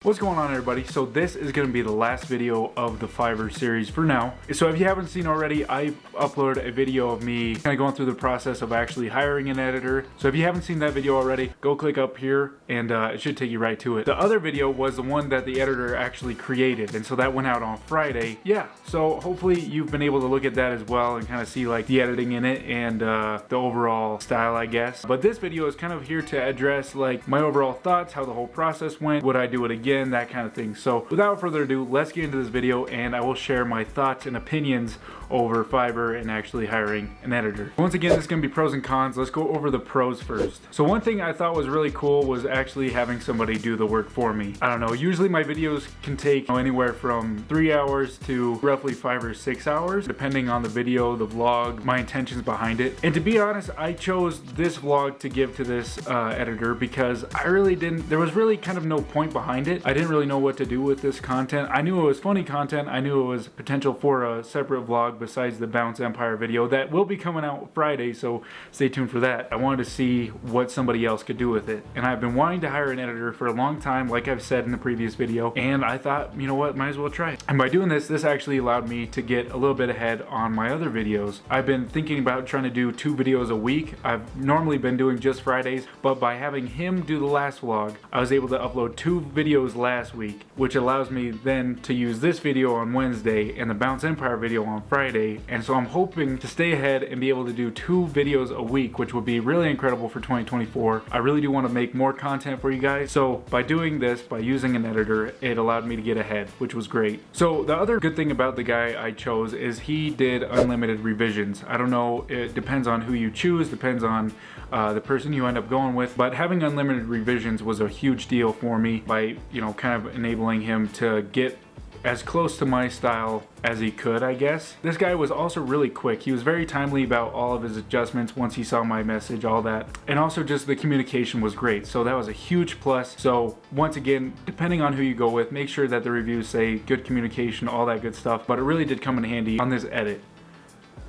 What's going on, everybody? So this is going to be the last video of the Fiverr series for now. So if you haven't seen already, I uploaded a video of me kind of going through the process of actually hiring an editor. So if you haven't seen that video already, go click up here and it should take you right to it. The other video was the one that the editor actually created, and so that went out on Friday. Yeah, so hopefully you've been able to look at that as well and kind of see like the editing in it and the overall style, I guess. But this video is kind of here to address like my overall thoughts, how the whole process went, would I do it again, that kind of thing. So without further ado, let's get into this video and I will share my thoughts and opinions over Fiverr and actually hiring an editor. Once again, this is going to be pros and cons. Let's go over the pros first. So one thing I thought was really cool was actually having somebody do the work for me. I don't know, usually my videos can take anywhere from 3 hours to roughly 5 or 6 hours, depending on the video, the vlog, my intentions behind it. And to be honest, I chose this vlog to give to this editor because there was really kind of no point behind it. I didn't really know what to do with this content. I knew it was funny content. I knew it was potential for a separate vlog besides the Bounce Empire video that will be coming out Friday, so stay tuned for that. I wanted to see what somebody else could do with it. And I've been wanting to hire an editor for a long time, like I've said in the previous video, and I thought, you know what, might as well try it. And by doing this, this actually allowed me to get a little bit ahead on my other videos. I've been thinking about trying to do 2 videos a week. I've normally been doing just Fridays, but by having him do the last vlog, I was able to upload 2 videos last week, which allows me then to use this video on Wednesday and the Bounce Empire video on Friday. And so I'm hoping to stay ahead and be able to do 2 videos a week, which would be really incredible for 2024. I really do want to make more content for you guys. So by doing this, by using an editor, it allowed me to get ahead, which was great. So the other good thing about the guy I chose is he did unlimited revisions. I don't know, it depends on who you choose, depends on the person you end up going with, but having unlimited revisions was a huge deal for me by, you know, kind of enabling him to get as close to my style as he could, I guess. This guy was also really quick. He was very timely about all of his adjustments once he saw my message, all that. And also just the communication was great. So that was a huge plus. So once again, depending on who you go with, make sure that the reviews say good communication, all that good stuff. But it really did come in handy on this edit.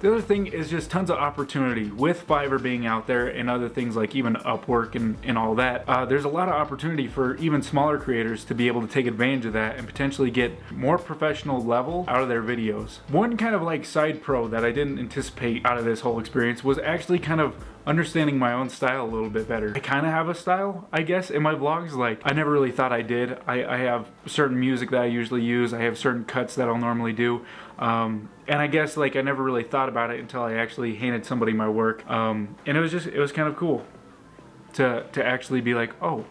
The other thing is just tons of opportunity with Fiverr being out there and other things like even Upwork and all that. There's a lot of opportunity for even smaller creators to be able to take advantage of that and potentially get more professional level out of their videos. One kind of like side pro that I didn't anticipate out of this whole experience was actually kind of understanding my own style a little bit better. I kind of have a style, I guess, in my vlogs. Like, I never really thought I did. I have certain music that I usually use. I have certain cuts that I'll normally do. And I guess like I never really thought about it until I actually handed somebody my work. And it was kind of cool to actually be like, oh,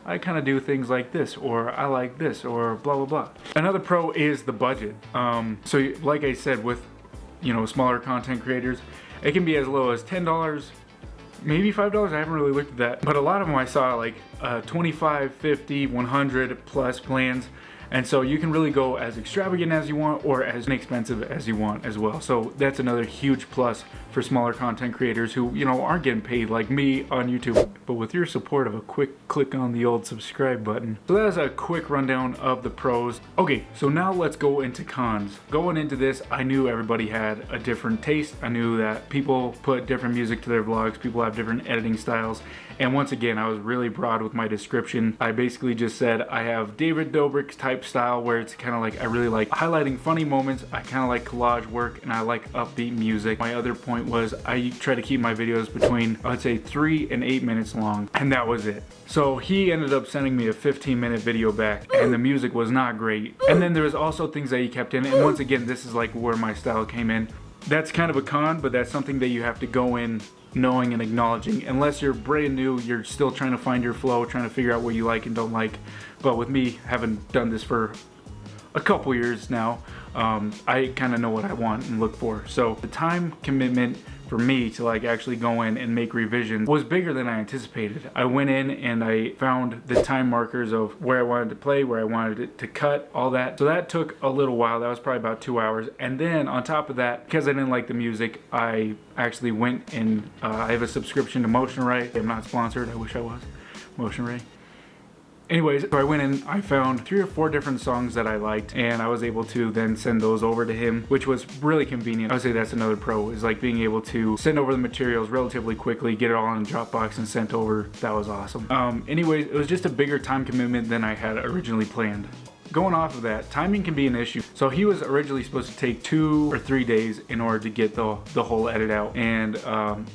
I kind of do things like this, or I like this, or blah, blah, blah. Another pro is the budget. So like I said, with, you know, smaller content creators, it can be as low as $10, maybe $5. I haven't really looked at that, but a lot of them I saw like 25, 50, 100 plus plans. And so you can really go as extravagant as you want or as inexpensive as you want as well. So that's another huge plus for smaller content creators who, you know, aren't getting paid like me on YouTube. But with your support of a quick click on the old subscribe button. So that is a quick rundown of the pros. Okay, so now let's go into cons. Going into this, I knew everybody had a different taste. I knew that people put different music to their vlogs. People have different editing styles. And once again, I was really broad with my description. I basically just said I have David Dobrik's type style where it's kind of like, I really like highlighting funny moments. I kind of like collage work and I like upbeat music. My other point was I try to keep my videos between, I'd say 3 and 8 minutes long, and that was it. So he ended up sending me a 15-minute video back and the music was not great. And then there was also things that he kept in, and once again, this is like where my style came in. That's kind of a con, but that's something that you have to go in knowing and acknowledging. Unless you're brand new, you're still trying to find your flow, trying to figure out what you like and don't like. But with me having done this for a couple years now, I kind of know what I want and look for. So the time commitment for me to like actually go in and make revisions was bigger than I anticipated. I went in and I found the time markers of where I wanted to play, where I wanted it to cut, all that. So that took a little while. That was probably about 2 hours. And then on top of that, because I didn't like the music, I actually went and I have a subscription to Motion Ray. I'm not sponsored. I wish I was. Motion Ray. Anyways, so I went in, I found 3 or 4 different songs that I liked, and I was able to then send those over to him, which was really convenient. I would say that's another pro, is like being able to send over the materials relatively quickly, get it all in a Dropbox and sent over. That was awesome. Anyways, it was just a bigger time commitment than I had originally planned. Going off of that, timing can be an issue. So he was originally supposed to take 2 or 3 days in order to get the whole edit out. And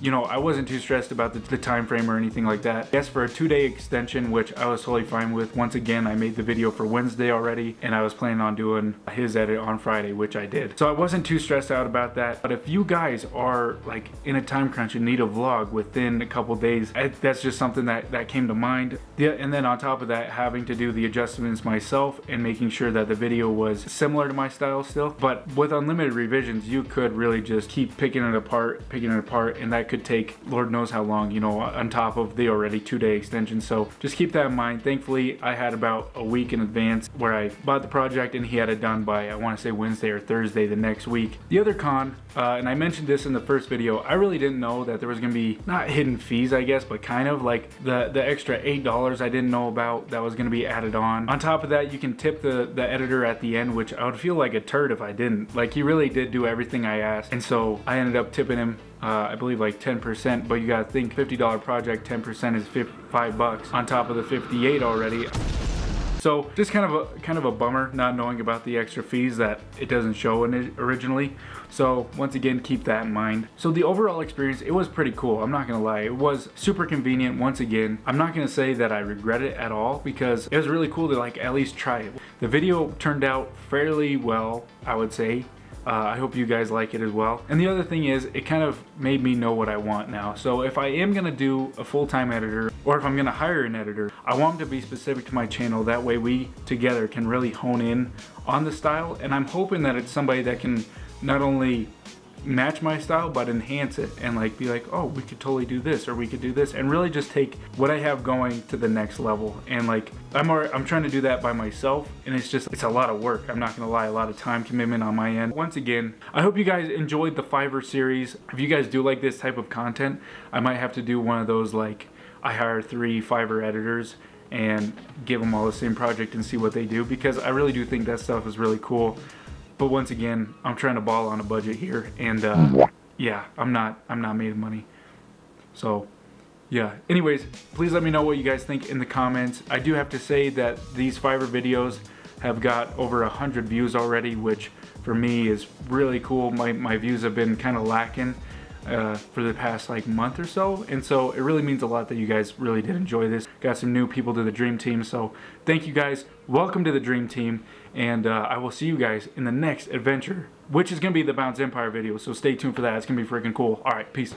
you know, I wasn't too stressed about the time frame or anything like that. Yes, for a 2-day extension, which I was totally fine with. Once again, I made the video for Wednesday already, and I was planning on doing his edit on Friday, which I did. So I wasn't too stressed out about that. But if you guys are like in a time crunch and need a vlog within a couple days, that's just something that came to mind. Yeah, and then on top of that, having to do the adjustments myself and making sure that the video was similar to my style still. But with unlimited revisions, you could really just keep picking it apart, and that could take Lord knows how long, you know, on top of the already 2-day extension. So just keep that in mind. Thankfully, I had about a week in advance where I bought the project, and he had it done by, I want to say, Wednesday or Thursday the next week. The other con, and I mentioned this in the first video, I really didn't know that there was going to be, not hidden fees, I guess, but kind of like the extra $8 I didn't know about that was going to be added on. On top of that, you can tip the editor at the end, which I would feel like a turd if I didn't. Like, he really did do everything I asked, and so I ended up tipping him I believe like 10%, but you gotta think $50 project, 10% is $5 on top of the 58 already. So just kind of a bummer not knowing about the extra fees that it doesn't show in it originally. So once again, keep that in mind. So the overall experience, it was pretty cool. I'm not gonna lie, it was super convenient. Once again, I'm not gonna say that I regret it at all, because it was really cool to like at least try it. The video turned out fairly well, I would say. I hope you guys like it as well. And the other thing is, it kind of made me know what I want now. So if I am gonna do a full-time editor, or if I'm gonna hire an editor, I want them to be specific to my channel. That way we together can really hone in on the style. And I'm hoping that it's somebody that can not only match my style but enhance it, and like be like, oh, we could totally do this, or we could do this, and really just take what I have going to the next level. And like I'm trying to do that by myself, and it's a lot of work. I'm not gonna lie, a lot of time commitment on my end. Once again, I hope you guys enjoyed the Fiverr series. If you guys do like this type of content, I might have to do one of those, like I hire 3 Fiverr editors and give them all the same project and see what they do, because I really do think that stuff is really cool. But once again, I'm trying to ball on a budget here, and yeah, I'm not made of money. So yeah, anyways, please let me know what you guys think in the comments. I do have to say that these Fiverr videos have got over 100 views already, which for me is really cool. My views have been kind of lacking for the past like month or so, and so it really means a lot that you guys really did enjoy this. Got some new people to the dream team, so thank you guys. Welcome to the dream team, and I will see you guys in the next adventure, which is gonna be the Bounce Empire video, so stay tuned for that. It's gonna be freaking cool. All right, peace.